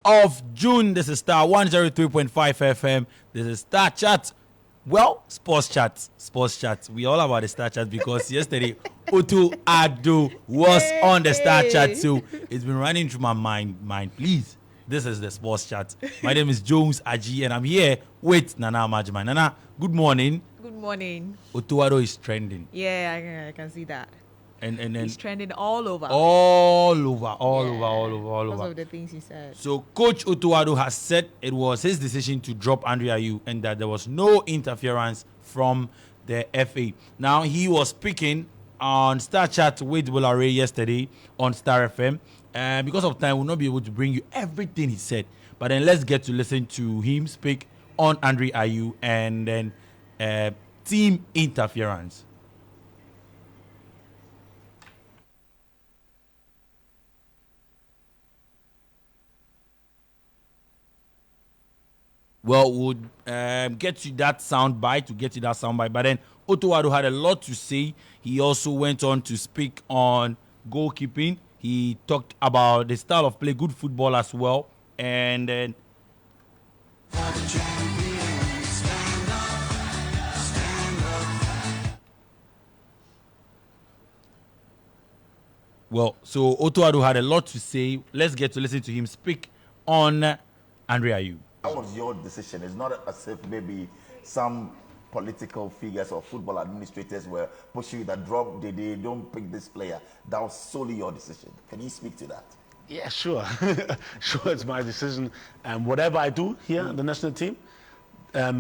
of June. This is Star 103.5 FM. This is Star Chat. Well, sports chat. We all about the Star Chat because yesterday Otto Addo was on the Star Chat, so it's been running through my mind. Please, this is the sports chat. My name is Jones Aji, and I'm here with Nana Majima. Nana, good morning. Good morning. Otto Addo is trending. Yeah, I can see that. And then he's trending all over. All over. Because of the things he said. So Coach Otto Addo has said it was his decision to drop Andre Ayew and that there was no interference from the FA. Now, he was speaking on Star Chat with Bolare yesterday on Star FM. And because of time, we'll not be able to bring you everything he said. But then let's get to listen to him speak on Andre Ayew and then team interference. Well, we'll get you that soundbite. But then Otto Addo had a lot to say. He also went on to speak on goalkeeping. He talked about the style of play, good football as well. And then so Otto Addo had a lot to say. Let's get to listen to him speak on Andre Ayew. That was your decision. It's not as if maybe some political figures or football administrators were pushing you that drop, they don't pick this player. That was solely your decision. Can you speak to that? Yeah, sure. Sure, it's my decision. Whatever I do here in the national team,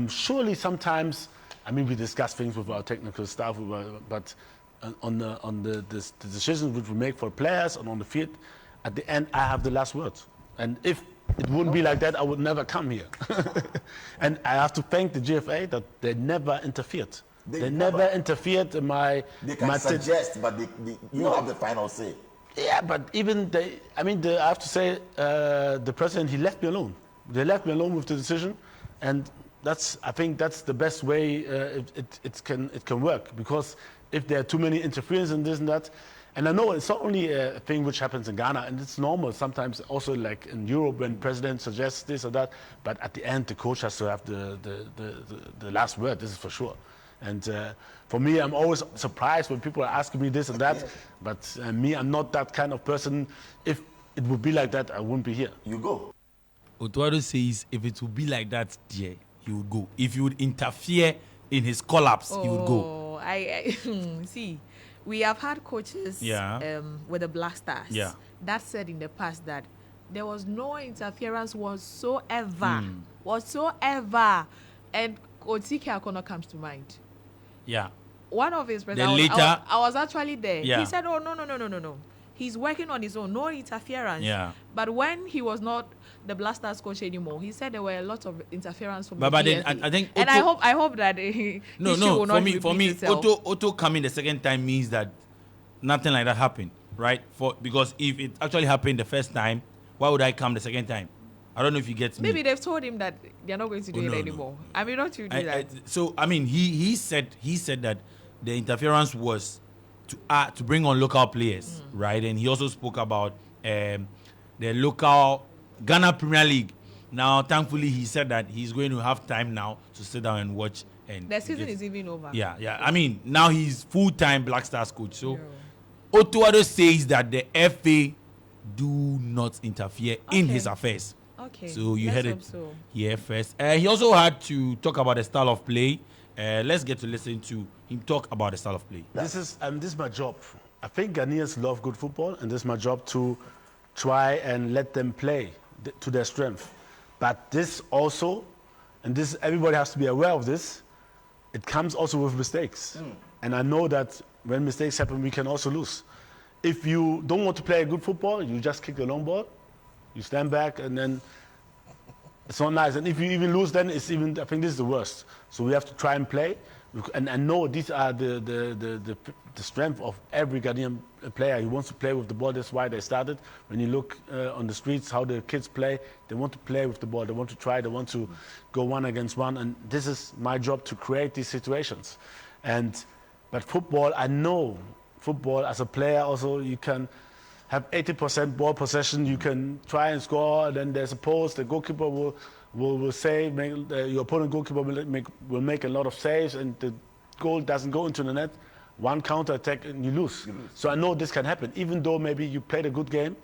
surely sometimes, we discuss things with our technical staff, but on the decisions which we make for players and on the field, at the end, I have the last word. And if it wouldn't be like that, I would never come here. And I have to thank the GFA that they never interfered. They never interfered in my... They can suggest, but you have the final say. Yeah, but even I have to say, the president, he left me alone. They left me alone with the decision, and I think that's the best way it can work. Because if there are too many interferences in this and that, and I know it's not only a thing which happens in Ghana, and it's normal sometimes also like in Europe when president suggests this or that, but at the end the coach has to have the last word, this is for sure. And for me, I'm always surprised when people are asking me this and that, but I'm not that kind of person. If it would be like that, I wouldn't be here. You go. Otto Addo says if it would be like that, dear, he would go. If you would interfere in his collapse, he would go. I see. We have had coaches with the Black Stars that said in the past that there was no interference whatsoever. And Otike Akono comes to mind. Yeah. One of his presidents, I was actually there. Yeah. He said, oh, no. He's working on his own, no interference. Yeah. But when he was not the Black Stars coach anymore, he said there were a lot of interference from but then I think Otto, and I hope that for me Otto coming the second time means that nothing like that happened, right? Because if it actually happened the first time, why would I come the second time? I don't know if you get me. Maybe they've told him that they're not going to do it anymore. No. Not you do that. He said that the interference was to bring on local players, right? And he also spoke about the local Ghana Premier League. Now, thankfully, he said that he's going to have time now to sit down and watch. And the season is even over. Yeah. Now he's full-time Black Stars coach. So, Otto Addo says that the FA do not interfere in his affairs. Okay. So you heard it here first. He also had to talk about the style of play. Let's get to listen to him talk about the style of play. This is my job. I think Ghanaians love good football, and this is my job to try and let them play to their strength. But this also, and this everybody has to be aware of this, it comes also with mistakes. And I know that when mistakes happen, we can also lose. If you don't want to play a good football, you just kick the long ball, you stand back, and then it's not nice. And if you even lose, then I think this is the worst. So we have to try and play. And I know these are the strength of every Ghanaian player. He wants to play with the ball. That's why they started. When you look on the streets, how the kids play, they want to play with the ball. They want to try. They want to go one against one. And this is my job to create these situations. But football, I know football as a player also, you can have 80% ball possession, you can try and score, then there's a post, the goalkeeper will say, your opponent goalkeeper will make a lot of saves, and the goal doesn't go into the net. One counter attack and you lose. So I know this can happen. Even though maybe you played a good game,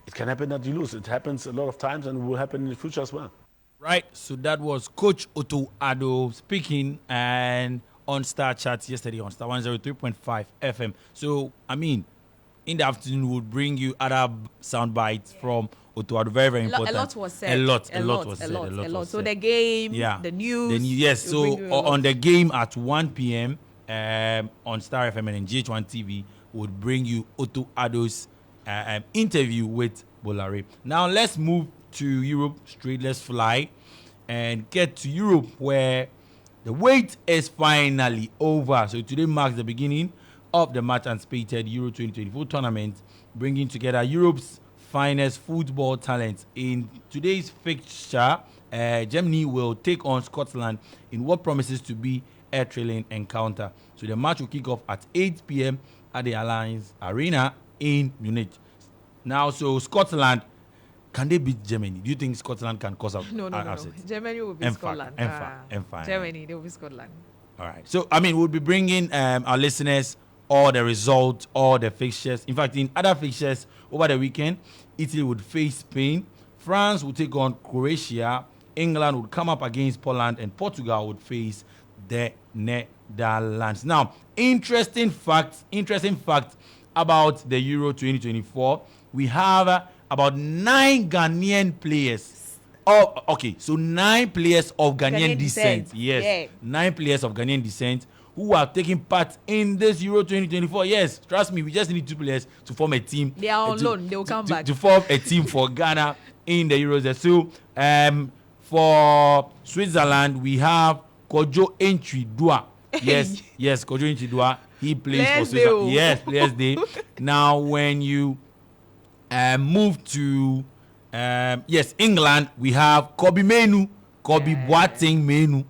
it can happen that you lose. It happens a lot of times and will happen in the future as well. Right, so that was Coach Otto Addo speaking and on Star Chat yesterday on Star 103.5 FM. So, I mean, in the afternoon, we'll bring you other sound bites from Otto Addo. Very, very important. A lot was said. A lot was said. So the game, the news. Yes, so on the game at 1 p.m. On Star FM and GH1 TV, we'll bring you Otto Addo's interview with Bolare. Now, let's move to Europe straight. Let's fly and get to Europe, where the wait is finally over. So today marks the beginning of the much anticipated Euro 2024 tournament, bringing together Europe's finest football talents. In today's fixture, Germany will take on Scotland in what promises to be a thrilling encounter. So the match will kick off at 8 p.m. at the Allianz Arena in Munich. Now, so Scotland, can they beat Germany? Do you think Scotland can cause an upset? No. Germany will beat Scotland. Germany, they will beat Scotland. All right. So, I mean, we'll be bringing our listeners all the results, all the fixtures. In fact, in other fixtures over the weekend, Italy would face Spain. France would take on Croatia. England would come up against Poland. And Portugal would face the Netherlands. Now, interesting fact about the Euro 2024. We have about 9 Ghanaian players. Oh, okay. So 9 players of Ghanaian descent. Yes. Yeah. 9 players of Ghanaian descent who are taking part in this Euro 2024. Yes, trust me, we just need 2 players to form a team. They are on loan. They will come back. To form a team for Ghana in the Euros. So, for Switzerland, we have Kojo Enchidua. Yes, Kojo Enchidua. He plays for Switzerland. Yes, Players Day. Now, when you move to England, we have Kobe Boateng Menu.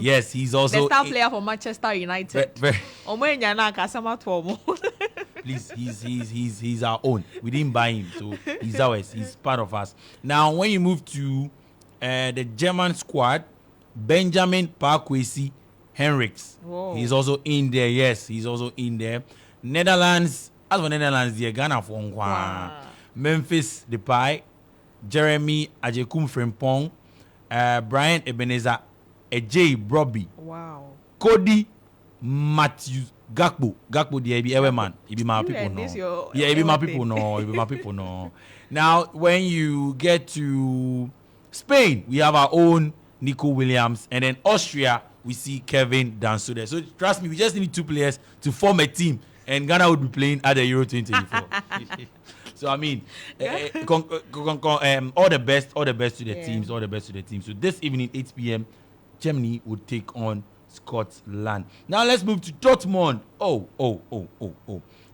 Yes, he's also the star player for Manchester United. Please, he's our own. We didn't buy him, so he's ours. He's part of us. Now, when you move to the German squad, Benjamin Parkwesi Henriks. He's also in there. Yes, he's also in there. Netherlands. As for Netherlands, they're Ghana for Memphis Depay, Jeremy Ajekum Frimpong, Brian Ebenezer, Ejay Broby, Cody Matthews, Gakpo, the Ebi Eweman. He be my people no. Yeah, he be my people no. He be my people no. Now, when you get to Spain, we have our own Nico Williams, and then Austria, we see Kevin Danso. So trust me, we just need 2 players to form a team. And Ghana would be playing at the Euro 2024. So I mean, all the best to the teams, all the best to the teams. So this evening, 8 p.m., Germany would take on Scotland. Now let's move to Dortmund.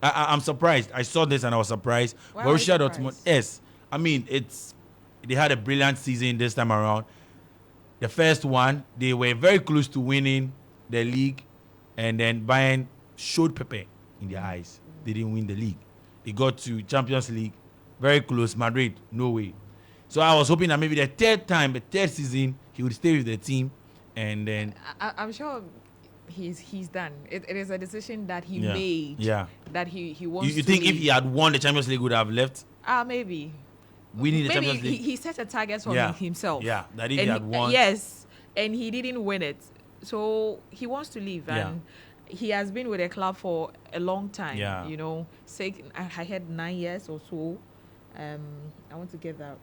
I'm surprised. I saw this and I was surprised. Borussia Dortmund. Yes, I mean they had a brilliant season this time around. The first one, they were very close to winning the league, and then Bayern showed Pepe in their eyes. They didn't win the league. They got to Champions League, very close. Madrid, no way. So I was hoping that maybe the third season, he would stay with the team, and then I'm sure he's done. It is a decision that he made. Yeah. That he wants. You think if he had won the Champions League, would have left? Maybe. Winning the Champions League. He set a target for himself. Yeah. That if he had won. Yes, and he didn't win it, so he wants to leave and. He has been with the club for a long time. Yeah. You know, I had 9 years or so. I want to get that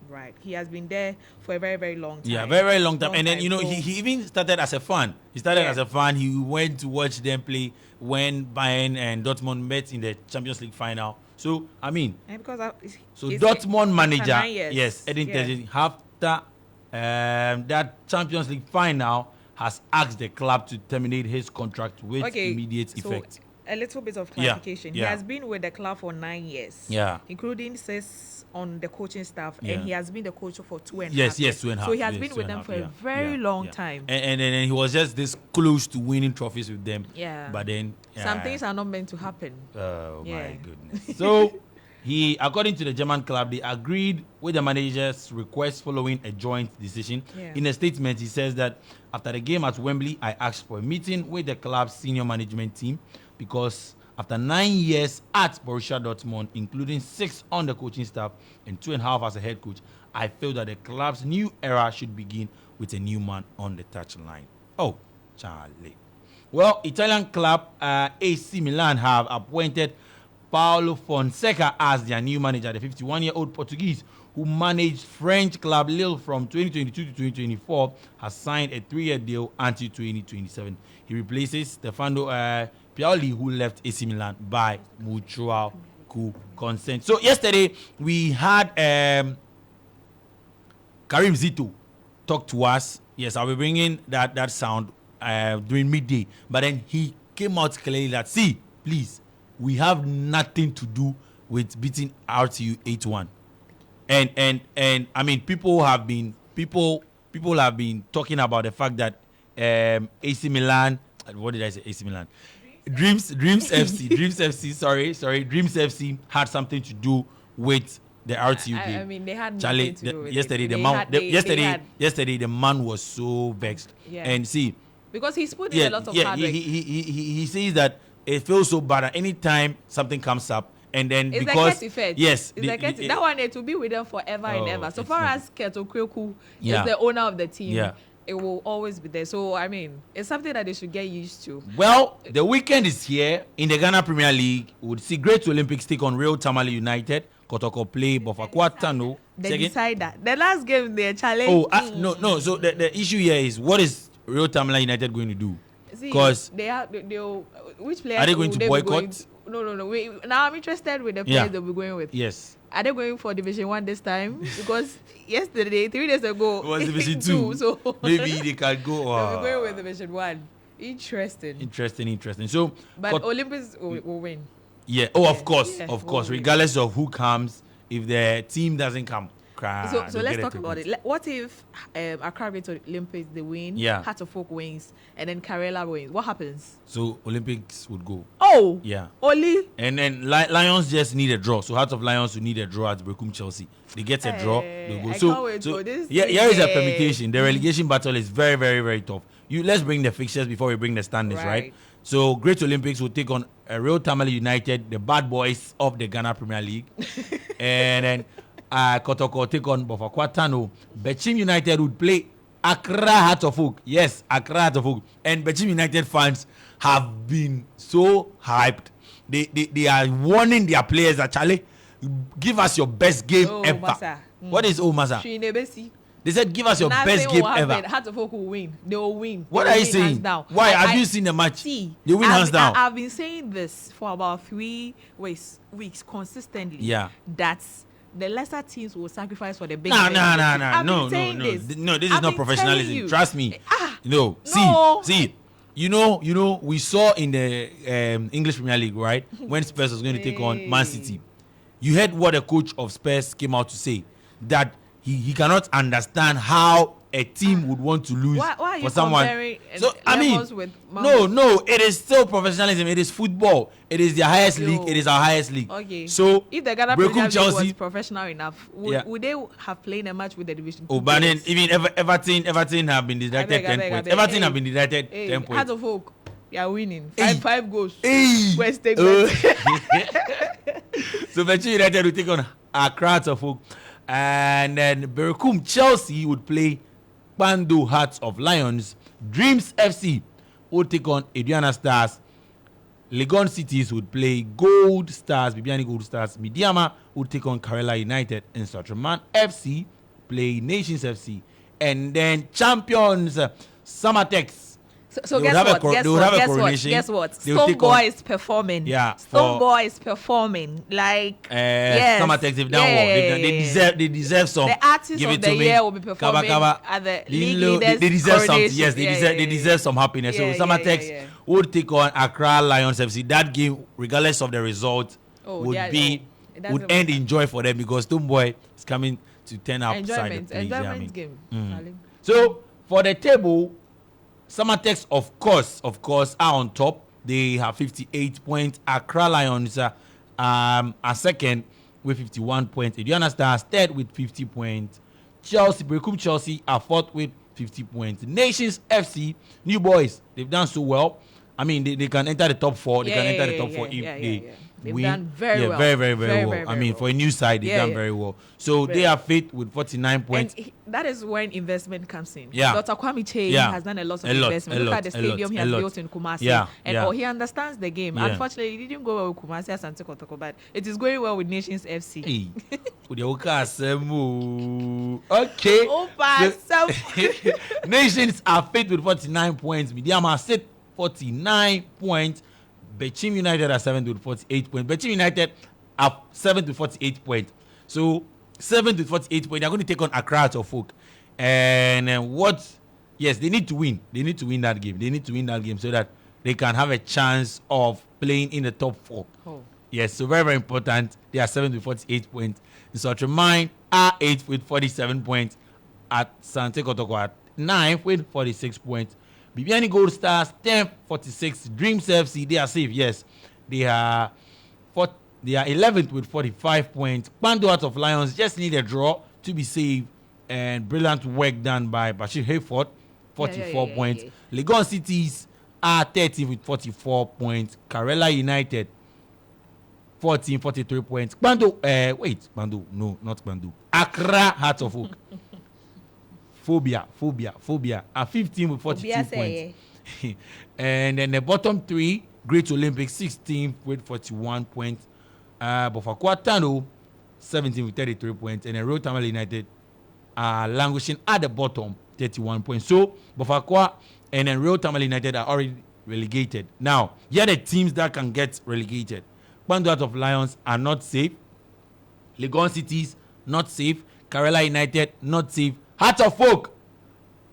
right. He has been there for a very, very long time. Yeah, very, very long time. And then, you know, he even started as a fan. He went to watch them play when Bayern and Dortmund met in the Champions League final. So, I mean, Dortmund manager, Edin Terzic, after that Champions League final, has asked the club to terminate his contract with immediate effect. a little bit of clarification. Yeah. He has been with the club for 9 years. Yeah. Including 6 on the coaching staff, Yeah. and he has been the coach for 2.5 Yes, years. 2.5. So he has yes, been with them 2.5, for a very long time. And he was just this close to winning trophies with them. Yeah. But then Some things are not meant to happen. Oh Yeah. my goodness. So he, according to the German club, they agreed with the manager's request following a joint decision. Yeah. In a statement, he says that after the game at Wembley, I asked for a meeting with the club's senior management team because after 9 years at Borussia Dortmund, including 6 on the coaching staff and 2.5 as a head coach, I feel that the club's new era should begin with a new man on the touchline. Oh, Charlie. Well, Italian club AC Milan have appointed Paulo Fonseca as their new manager. The 51-year-old Portuguese who managed French club Lille from 2022 to 2024 has signed a 3-year deal until 2027. He replaces Stefano Pioli, who left AC Milan by mutual consent. So yesterday we had Karim Zito talk to us. Yes, I'll be bringing that sound during midday. But then he came out clearly that, see, please, we have nothing to do with beating RTU 8-1. And I mean, people have been talking about the fact that AC Milan, what did I say? AC Milan, Dreams FC, Dreams FC had something to do with the RTU game. I mean, they had Charlie, nothing to do with yesterday it. Yesterday the man was so vexed. Yeah. And see, because he's put in a lot of hard work. he says that it feels so bad that anytime something comes up, and then it's because the effect. Yes, that one it will be with them forever and ever. So far as Keto Kweku Yeah. is the owner of the team, Yeah. it will always be there. So I mean, it's something that they should get used to. Well, the weekend is here in the Ghana Premier League. We would see Great Olympics take on Real Tamale United. Kotoko play Bofakwa Tano. They decide that the last game they challenge. No. So the issue here is, what is Real Tamale United going to do? Because which players are they going to boycott? No. Now I'm interested with the players they'll be going with. Yes. Are they going for Division 1 this time? Because yesterday, 3 days ago, it was Division 2. So maybe they can go. They'll be going with Division 1. Interesting. So, but Olympics will win. Yeah. Oh, of course. Yeah, Of course. we'll Regardless of who comes, if the team doesn't come, So let's talk about it. What if Accra Great Olympics they win, Heart of Oak wins, and then Karela wins? What happens? So Olympics would go. Oh, yeah. Only. And then Lions just need a draw. So Heart of Lions will need a draw at Brecum Chelsea. They get a draw. They go. I can't wait for this. Here is a permutation. The relegation battle is very, very, very tough. Let's bring the fixtures before we bring the standings, right? So Great Olympics will take on Real Tamale United, the bad boys of the Ghana Premier League, and then Kotoko take on Bofakwa Tano. Bechim United would play Accra Heart of Oak. Yes, Accra Heart of Oak. And Bechim United fans have been so hyped. They are warning their players that, Charlie, give us your best game ever. What is Omasa? They said, give us your best game ever. Heart of Oak will win. They will win. What are you saying? Why? Have you seen the match? See, they win hands down. I've been saying this for about 3 weeks consistently. Yeah. That's the lesser teams will sacrifice for the big. No. This is not professionalism. Trust me. No. See. You know, we saw in the English Premier League, right? When Spurs was going to take on Man City. You heard what the coach of Spurs came out to say, that he cannot understand how a team would want to lose why for someone. So I mean, no, it is still professionalism. It is football. It is the highest league. It is our highest league. Okay. So if the Ghana Premier League was professional enough, would they have played a match with the Division 2? Oh, but then even Everton have been deducted 10 points. Everton have been deducted 10 points. Heart of Oak, you are winning. 5 goals. West State. So Bechim United will take on Accra of Oak. And then Brecum Chelsea would play Bando Hearts of Lions. Dreams FC would take on Aduana Stars. Legon Cities would play Gold Stars, Bibiani Gold Stars. Midiama would take on Karela United. And Satraman FC play Nations FC. And then champions Samatex. So guess what? Stone Boy is performing. Yeah. Stone Boy is performing. Like Samatex have done well. They deserve some. The artist of the year will be performing at the league leaders. They deserve something. Yes, they deserve some happiness. So Samatex would take on Accra Lions FC. That game, regardless of the result, would end in joy for them because Stonebwoy is coming to turn outside the place. Game. So for the table, Samatex of course are on top. They have 58 points. Accra Lions are second with 51 points. Do you understand? Third with 50 points. Chelsea are fourth with 50 points. Nations FC, new boys, they've done so well. I mean, they can enter the top 4. They can enter the top 4 if they've win. done very well. Very well. I mean, for a new side, they've done very well. So they are fifth with 49 points. And that is when investment comes in. Yeah. Dr. Kwame Che has done a lot of investment. Look at the stadium he has built in Kumasi. He understands the game. Unfortunately, he didn't go well with Kumasi Asante Kotoko, but it is going well with Nations FC. Okay. Nations are fifth with 49 points. Midiama sit 49 points. Bechim United are 7th with 48 points. Bechim United are 7th with 48 points. So 7th with 48 points. They're going to take on Accra to Folk. And yes, they need to win. They need to win that game. They need to win that game so that they can have a chance of playing in the top 4. Yes, so very important. They are 7th with 48 points. Nsotramine are 8th with 47 points. At Asante Kotoko at 9th with 46 points. Bibiani Gold Stars 10th 46. Dreams FC, they are safe. Yes, they are 11th with 45 points. Bando Out of Lions just need a draw to be saved, and brilliant work done by Bashir Hayford, 44 points. Legon Cities are 13th with 44 points. Karela United 14, 43 points. Bando, no, not Bando. Accra Hearts of Oak. Phobia are 15 with 42 points. And then the bottom 3, Great Olympics 16 with 41 points. Bofakwa Tano 17 with 33 points. And then Royal Tamale United are languishing at the bottom, 31 points. So Bofakwa and then Royal Tamale United are already relegated. Now, here are the teams that can get relegated. Bando Out of Lions are not safe. Legon Cities not safe. Karela United not safe. Hearts of Oak.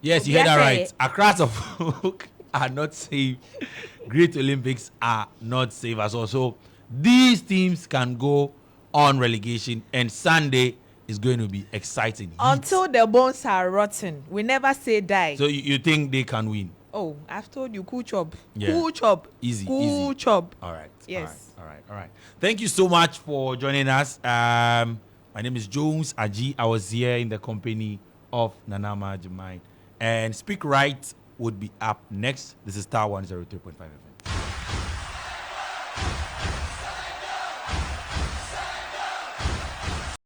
Yes, you heard that right. Accra Hearts of Oak are not safe. Great Olympics are not safe as well. So these teams can go on relegation, and Sunday is going to be exciting. Until the bones are rotten, we never say die. So you think they can win? Oh, I've told you, cool job. Yeah. Cool job. Easy. Job. All right. Yes. All right. Thank you so much for joining us. My name is Jones Aji. I was here in the company of Nanama Jemai. And Speak Right would be up next. This is Star 103.5 FM.